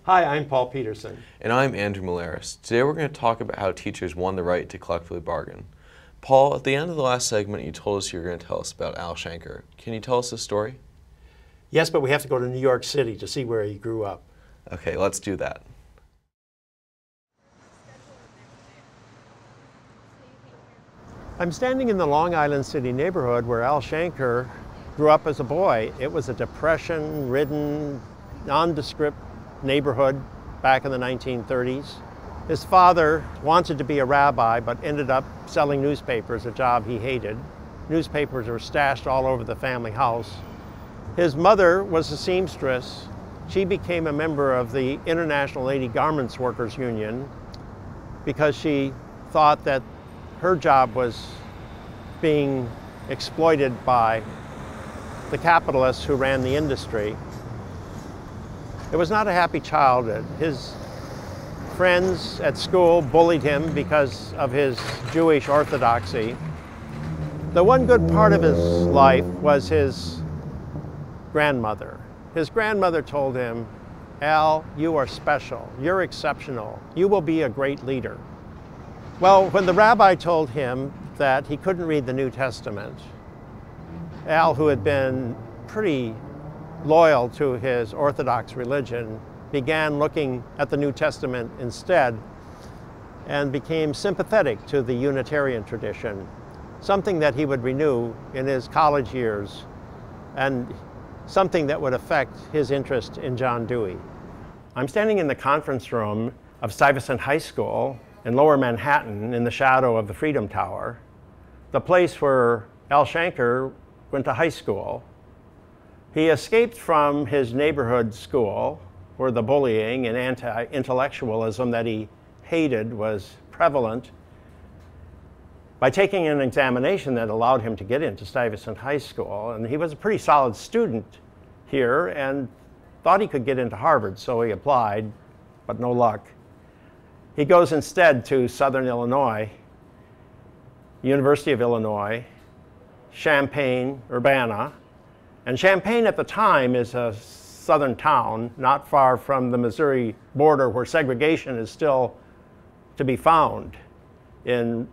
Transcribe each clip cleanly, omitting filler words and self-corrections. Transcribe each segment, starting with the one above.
Hi, I'm Paul Peterson. And I'm Andrew Malaris. Today we're going to talk about how teachers won the right to collectively bargain. Paul, at the end of the last segment you told us you were going to tell us about Al Shanker. Can you tell us the story? Yes, but we have to go to New York City to see where he grew up. Okay, let's do that. I'm standing in the Long Island City neighborhood where Al Shanker grew up as a boy. It was a depression-ridden, nondescript neighborhood back in the 1930s. His father wanted to be a rabbi but ended up selling newspapers, a job he hated. Newspapers were stashed all over the family house. His mother was a seamstress. She became a member of the International Lady Garments Workers Union because she thought that her job was being exploited by the capitalists who ran the industry. It was not a happy childhood. His friends at school bullied him because of his Jewish orthodoxy. The one good part of his life was his grandmother. His grandmother told him, "Al, you are special, you're exceptional, you will be a great leader." Well, when the rabbi told him that he couldn't read the New Testament, Al, who had been pretty loyal to his Orthodox religion, began looking at the New Testament instead and became sympathetic to the Unitarian tradition, something that he would renew in his college years and something that would affect his interest in John Dewey. I'm standing in the conference room of Stuyvesant High School in Lower Manhattan in the shadow of the Freedom Tower, the place where Al Shanker went to high school. He escaped from his neighborhood school where the bullying and anti-intellectualism that he hated was prevalent by taking an examination that allowed him to get into Stuyvesant High School. And he was a pretty solid student here and thought he could get into Harvard, so he applied, but no luck. He goes instead to Southern Illinois, University of Illinois, Champaign, Urbana. And Champaign at the time is a southern town not far from the Missouri border where segregation is still to be found in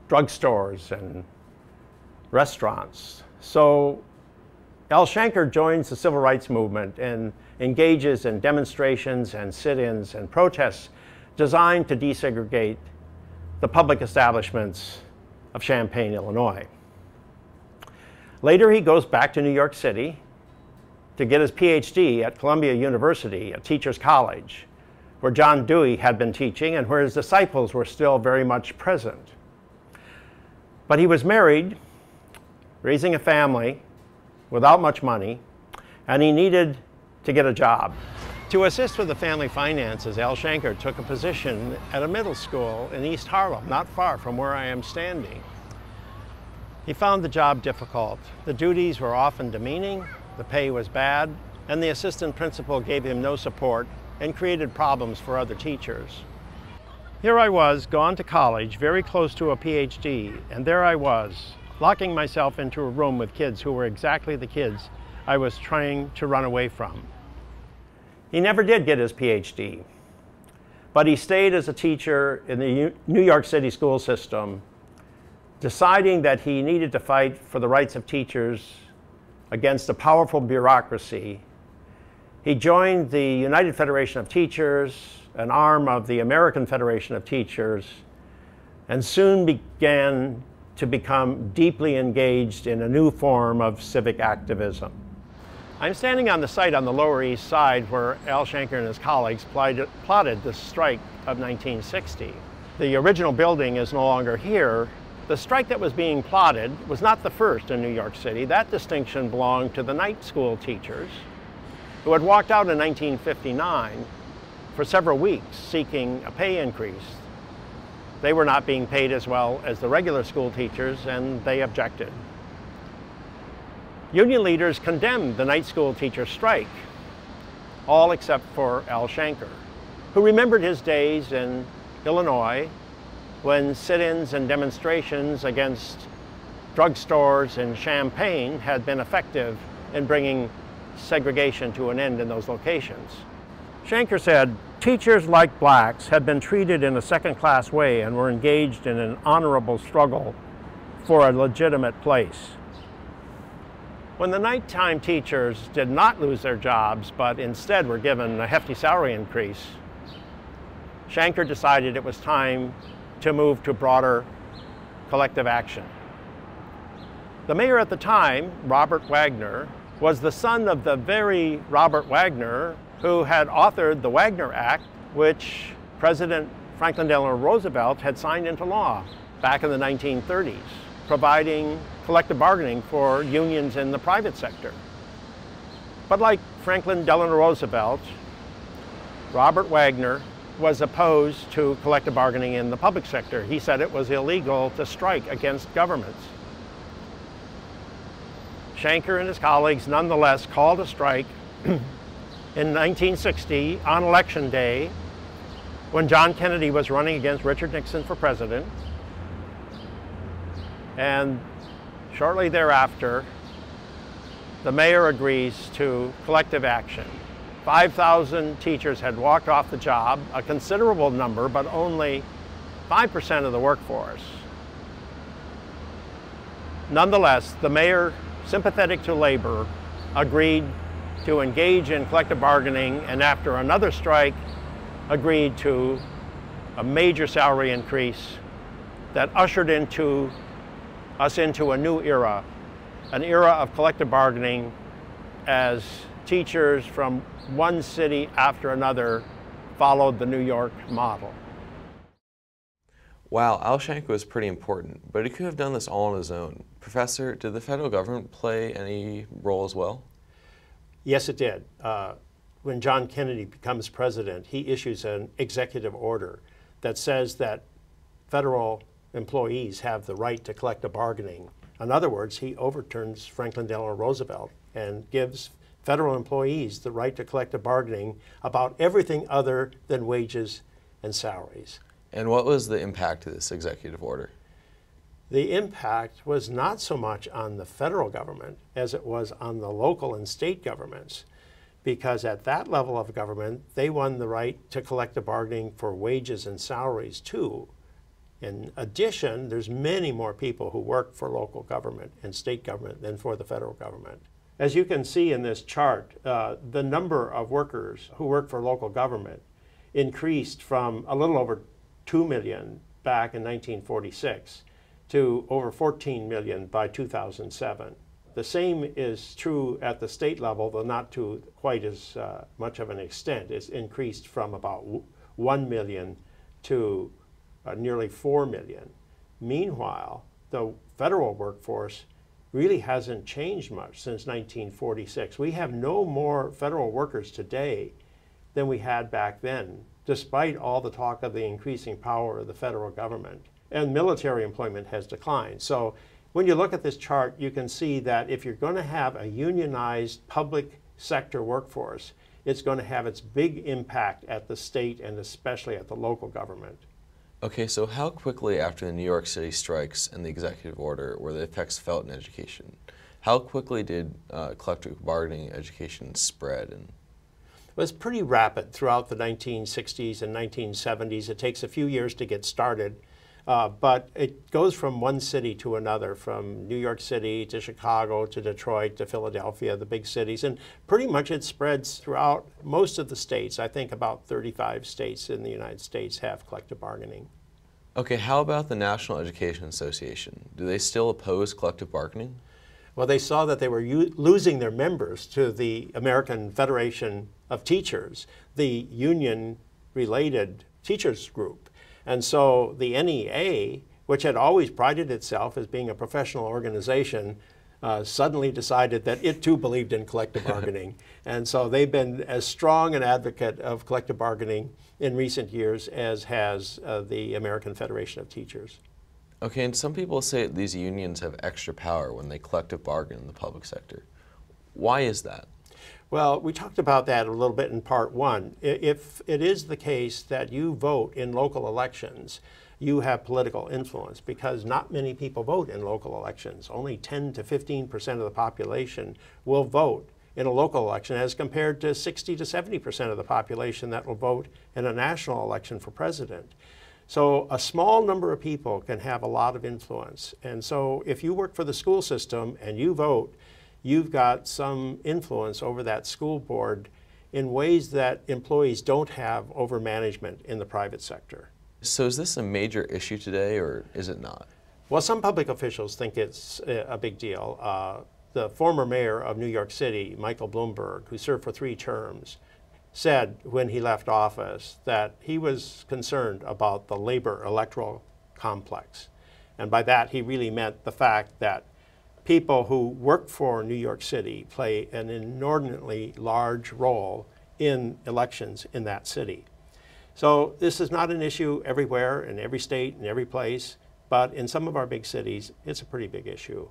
drugstores and restaurants. So Al Shanker joins the civil rights movement and engages in demonstrations and sit-ins and protests designed to desegregate the public establishments of Champaign, Illinois. Later, he goes back to New York City to get his PhD at Columbia University, a teacher's college, where John Dewey had been teaching and where his disciples were still very much present. But he was married, raising a family, without much money, and he needed to get a job. To assist with the family finances, Al Shanker took a position at a middle school in East Harlem, not far from where I am standing. He found the job difficult. The duties were often demeaning, the pay was bad, and the assistant principal gave him no support and created problems for other teachers. Here I was, gone to college, very close to a PhD, and there I was, locking myself into a room with kids who were exactly the kids I was trying to run away from. He never did get his PhD, but he stayed as a teacher in the New York City school system, deciding that he needed to fight for the rights of teachers against a powerful bureaucracy. He joined the United Federation of Teachers, an arm of the American Federation of Teachers, and soon began to become deeply engaged in a new form of civic activism. I'm standing on the site on the Lower East Side where Al Shanker and his colleagues plotted the strike of 1960. The original building is no longer here. The strike that was being plotted was not the first in New York City. That distinction belonged to the night school teachers who had walked out in 1959 for several weeks seeking a pay increase. They were not being paid as well as the regular school teachers, and they objected. Union leaders condemned the night school teacher strike, all except for Al Shanker, who remembered his days in Illinois when sit-ins and demonstrations against drugstores in Champaign had been effective in bringing segregation to an end in those locations. Shanker said, teachers like blacks had been treated in a second-class way and were engaged in an honorable struggle for a legitimate place. When the nighttime teachers did not lose their jobs, but instead were given a hefty salary increase, Shanker decided it was time to move to broader collective action. The mayor at the time, Robert Wagner, was the son of the very Robert Wagner who had authored the Wagner Act, which President Franklin Delano Roosevelt had signed into law back in the 1930s, providing collective bargaining for unions in the private sector. But like Franklin Delano Roosevelt, Robert Wagner was opposed to collective bargaining in the public sector. He said it was illegal to strike against governments. Shanker and his colleagues nonetheless called a strike in 1960 on Election Day when John Kennedy was running against Richard Nixon for president. And shortly thereafter, the mayor agrees to collective action. 5,000 teachers had walked off the job, a considerable number, but only 5% of the workforce. Nonetheless, the mayor, sympathetic to labor, agreed to engage in collective bargaining, and after another strike, agreed to a major salary increase that ushered us into a new era, an era of collective bargaining as teachers from one city after another followed the New York model. Wow, Al Shanker was pretty important, but he could have done this all on his own. Professor, did the federal government play any role as well? Yes, it did. When John Kennedy becomes president, he issues an executive order that says that federal employees have the right to collective bargaining. In other words, he overturns Franklin Delano Roosevelt and gives federal employees the right to collective bargaining about everything other than wages and salaries. And what was the impact of this executive order? The impact was not so much on the federal government as it was on the local and state governments, because at that level of government, they won the right to collective bargaining for wages and salaries too. In addition, there's many more people who work for local government and state government than for the federal government. As you can see in this chart, the number of workers who work for local government increased from a little over 2 million back in 1946 to over 14 million by 2007. The same is true at the state level, though not to quite as much of an extent. It's increased from about 1 million to nearly 4 million. Meanwhile, the federal workforce really hasn't changed much since 1946. We have no more federal workers today than we had back then, despite all the talk of the increasing power of the federal government. And military employment has declined. So when you look at this chart, you can see that if you're going to have a unionized public sector workforce, it's going to have its big impact at the state and especially at the local government. Okay, so how quickly after the New York City strikes and the executive order were the effects felt in education? How quickly did collective bargaining education spread? It was pretty rapid throughout the 1960s and 1970s. It takes a few years to get started, but it goes from one city to another, from New York City to Chicago to Detroit to Philadelphia, the big cities, and pretty much it spreads throughout most of the states. I think about 35 states in the United States have collective bargaining. Okay, how about the National Education Association? Do they still oppose collective bargaining? Well, they saw that they were losing their members to the American Federation of Teachers, the union-related teachers group. And so the NEA, which had always prided itself as being a professional organization, suddenly decided that it too believed in collective bargaining. And so they've been as strong an advocate of collective bargaining in recent years as has the American Federation of Teachers. Okay, and some people say that these unions have extra power when they collective bargain in the public sector. Why is that? Well, we talked about that a little bit in part one. If it is the case that you vote in local elections, you have political influence, because not many people vote in local elections. Only 10 to 15% of the population will vote in a local election as compared to 60 to 70% of the population that will vote in a national election for president. So a small number of people can have a lot of influence. And so if you work for the school system and you vote, you've got some influence over that school board in ways that employees don't have over management in the private sector. So is this a major issue today, or is it not? Well, some public officials think it's a big deal. The former mayor of New York City, Michael Bloomberg, who served for 3 terms, said when he left office that he was concerned about the labor electoral complex. And by that, he really meant the fact that people who work for New York City play an inordinately large role in elections in that city. So this is not an issue everywhere, in every state, in every place, but in some of our big cities, it's a pretty big issue.